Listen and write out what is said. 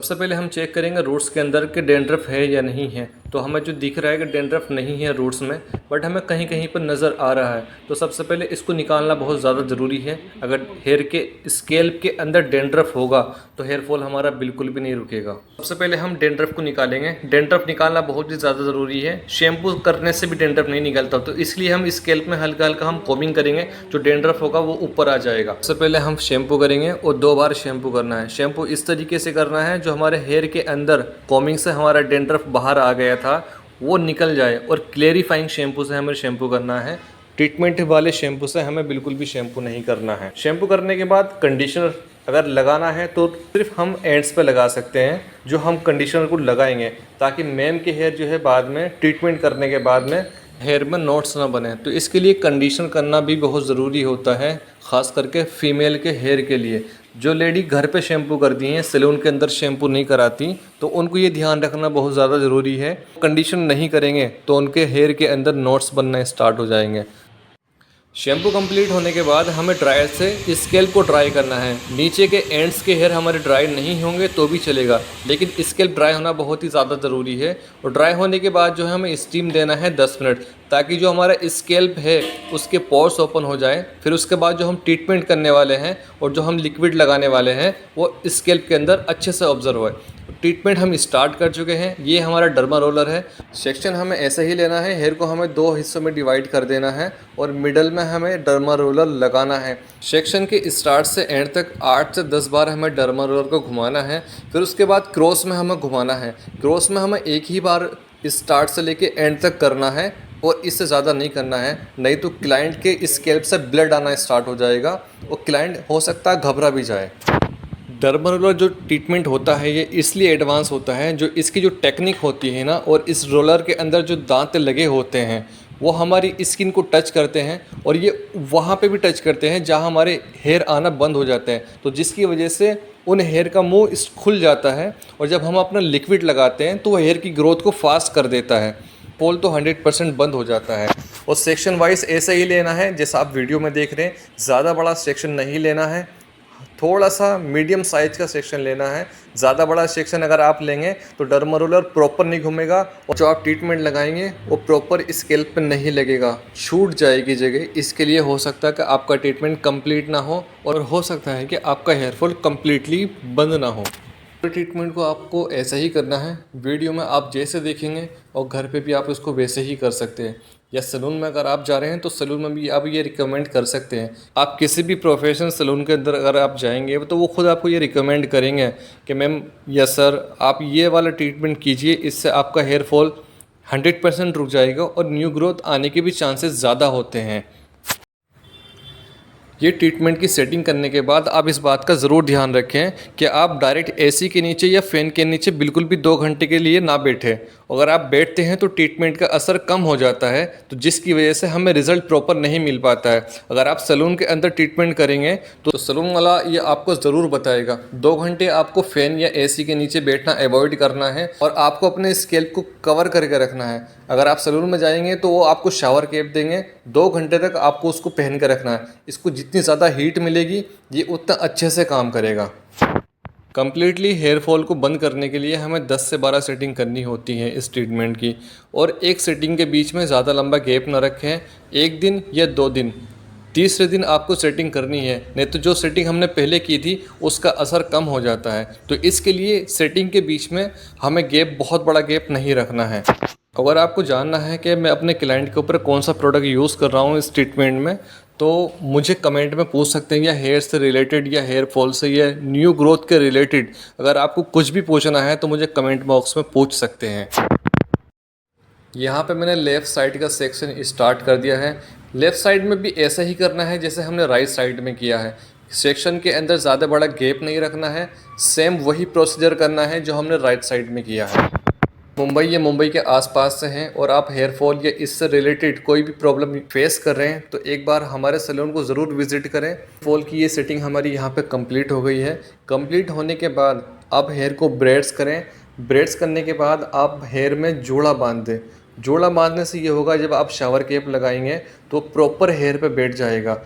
सबसे पहले हम चेक करेंगे रूट्स के अंदर कि डेंड्रफ है या नहीं है। तो हमें जो दिख रहा है कि डेंड्रफ नहीं है रूट्स में, बट हमें कहीं कहीं पर नज़र आ रहा है। तो सबसे पहले इसको निकालना बहुत ज़्यादा ज़रूरी है। अगर हेयर के स्केल्प के अंदर डेंड्रफ होगा तो हेयर फॉल हमारा बिल्कुल भी नहीं रुकेगा। सबसे पहले हम डेंड्रफ को निकालेंगे। डेंड्रफ निकालना बहुत ही ज़्यादा ज़रूरी है। शैम्पू करने से भी डेंड्रफ नहीं निकलता, तो इसलिए हम स्केल्प में हल्का हल्का हम कोमिंग करेंगे, जो डेंड्रफ होगा वो ऊपर आ जाएगा। सबसे पहले हम शैम्पू करेंगे और 2 बार शैम्पू करना है। शैम्पू इस तरीके से करना है जो हमारे हेयर के अंदर कोमिंग से हमारा डेंड्रफ बाहर आ गया था वो निकल जाए, और क्लेरिफाइंग शैम्पू से हमें शैम्पू करना है। ट्रीटमेंट वाले शैम्पू से हमें बिल्कुल भी शैम्पू नहीं करना है। शैम्पू करने के बाद कंडीशनर अगर लगाना है तो सिर्फ हम एंड्स पे लगा सकते हैं, जो हम कंडीशनर को लगाएंगे, ताकि मैम के हेयर जो है बाद में ट्रीटमेंट करने के बाद में हेयर में नोट्स ना बने। तो इसके लिए कंडीशन करना भी बहुत ज़रूरी होता है, ख़ास करके फ़ीमेल के हेयर के लिए। जो लेडी घर पे शैम्पू करती हैं, सैलून के अंदर शैम्पू नहीं कराती, तो उनको ये ध्यान रखना बहुत ज़्यादा ज़रूरी है। कंडीशन नहीं करेंगे तो उनके हेयर के अंदर नोट्स बनना स्टार्ट हो जाएंगे। शैम्पू कंप्लीट होने के बाद हमें ड्रायर से स्कैल्प को ड्राई करना है। नीचे के एंड्स के हेयर हमारे ड्राई नहीं होंगे तो भी चलेगा, लेकिन स्कैल्प ड्राई होना बहुत ही ज़्यादा ज़रूरी है। और ड्राई होने के बाद जो है हमें स्टीम देना है 10 मिनट, ताकि जो हमारा स्कैल्प है उसके पोर्स ओपन हो जाए। फिर उसके बाद जो हम ट्रीटमेंट करने वाले हैं और जो हम लिक्विड लगाने वाले हैं वो स्कैल्प के अंदर अच्छे से ऑब्जर्व होए। ट्रीटमेंट हम स्टार्ट कर चुके हैं। ये हमारा डर्मा रोलर है। सेक्शन हमें ऐसे ही लेना है। हेयर को हमें 2 हिस्सों में डिवाइड कर देना है और मिडल में हमें डर्मा रोलर लगाना है। सेक्शन के स्टार्ट से एंड तक 8 से 10 बार हमें डर्मा रोलर को घुमाना है। फिर उसके बाद क्रॉस में हमें घुमाना है। क्रॉस में हमें एक ही बार स्टार्ट से लेके एंड तक करना है और इससे ज़्यादा नहीं करना है, नहीं तो क्लाइंट के स्कैल्प से ब्लड आना स्टार्ट हो जाएगा और क्लाइंट हो सकता है घबरा भी जाए। डर्मा रोलर जो ट्रीटमेंट होता है ये इसलिए एडवांस होता है, जो इसकी जो टेक्निक होती है ना, और इस रोलर के अंदर जो दांत लगे होते हैं वो हमारी स्किन को टच करते हैं, और ये वहाँ पे भी टच करते हैं जहाँ हमारे हेयर आना बंद हो जाते हैं, तो जिसकी वजह से उन हेयर का मुंह खुल जाता है। और जब हम अपना लिक्विड लगाते हैं तो वह हेयर की ग्रोथ को फास्ट कर देता है। फॉल तो 100% बंद हो जाता है। और सेक्शन वाइज ऐसे ही लेना है जैसा आप वीडियो में देख रहे हैं। ज़्यादा बड़ा सेक्शन नहीं लेना है, थोड़ा सा मीडियम साइज का सेक्शन लेना है। ज़्यादा बड़ा सेक्शन अगर आप लेंगे तो डर्मा रोलर प्रॉपर नहीं घूमेगा, और जो आप ट्रीटमेंट लगाएंगे वो प्रॉपर स्कैल्प पे नहीं लगेगा, छूट जाएगी जगह। इसके लिए हो सकता है कि आपका ट्रीटमेंट कंप्लीट ना हो, और हो सकता है कि आपका हेयर फॉल कम्प्लीटली बंद ना हो। ट्रीटमेंट को आपको ऐसा ही करना है। वीडियो में आप जैसे देखेंगे और घर पे भी आप उसको वैसे ही कर सकते हैं, या सैलून में अगर आप जा रहे हैं तो सैलून में भी आप ये रिकमेंड कर सकते हैं। आप किसी भी प्रोफेशनल सैलून के अंदर अगर आप जाएंगे तो वो खुद आपको ये रिकमेंड करेंगे कि मैम या सर आप ये वाला ट्रीटमेंट कीजिए, इससे आपका हेयर फॉल 100% रुक जाएगा और न्यू ग्रोथ आने के भी चांसेस ज़्यादा होते हैं। ये ट्रीटमेंट की सेटिंग करने के बाद आप इस बात का ज़रूर ध्यान रखें कि आप डायरेक्ट एसी के नीचे या फ़ैन के नीचे बिल्कुल भी 2 घंटे के लिए ना बैठें। अगर आप बैठते हैं तो ट्रीटमेंट का असर कम हो जाता है, तो जिसकी वजह से हमें रिज़ल्ट प्रॉपर नहीं मिल पाता है। अगर आप सैलून के अंदर ट्रीटमेंट करेंगे तो सैलून वाला ये आपको ज़रूर बताएगा 2 घंटे आपको फ़ैन या एसी के नीचे बैठना अवॉइड करना है, और आपको अपने स्कैल्प को कवर करके रखना है। अगर आप सैलून में जाएंगे तो वो आपको शावर कैप देंगे, 2 घंटे तक आपको उसको पहन कर रखना है। इसको जितनी ज़्यादा हीट मिलेगी ये उतना अच्छे से काम करेगा। कम्प्लीटली हेयर फॉल को बंद करने के लिए हमें 10 से 12 सेटिंग करनी होती है इस ट्रीटमेंट की, और एक सेटिंग के बीच में ज़्यादा लंबा गैप ना रखें, 1 दिन या 2 दिन। तीसरे दिन आपको सेटिंग करनी है, नहीं तो जो सेटिंग हमने पहले की थी उसका असर कम हो जाता है। तो इसके लिए सेटिंग के बीच में हमें गैप, बहुत बड़ा गैप नहीं रखना है। अगर आपको जानना है कि मैं अपने क्लाइंट के ऊपर कौन सा प्रोडक्ट यूज़ कर रहा हूँ इस ट्रीटमेंट में, तो मुझे कमेंट में पूछ सकते हैं, या हेयर से रिलेटेड या हेयर फॉल से या न्यू ग्रोथ के रिलेटेड अगर आपको कुछ भी पूछना है तो मुझे कमेंट बॉक्स में पूछ सकते हैं। यहाँ पे मैंने लेफ़्ट साइड का सेक्शन स्टार्ट कर दिया है। लेफ़्ट साइड में भी ऐसा ही करना है जैसे हमने राइट साइड में किया है। सेक्शन के अंदर ज़्यादा बड़ा गैप नहीं रखना है, सेम वही प्रोसीजर करना है जो हमने राइट साइड में किया है। मुंबई या मुंबई के आसपास से हैं और आप हेयर फॉल या इससे रिलेटेड कोई भी प्रॉब्लम फेस कर रहे हैं तो एक बार हमारे सैलून को ज़रूर विज़िट करें। फॉल की ये सेटिंग हमारी यहाँ पे कंप्लीट हो गई है। कंप्लीट होने के बाद आप हेयर को ब्रेड्स करें। ब्रेड्स करने के बाद आप हेयर में जोड़ा बांध दें। जोड़ा बांधने से ये होगा, जब आप शावर कैप लगाएंगे तो प्रॉपर हेयर पे बैठ जाएगा।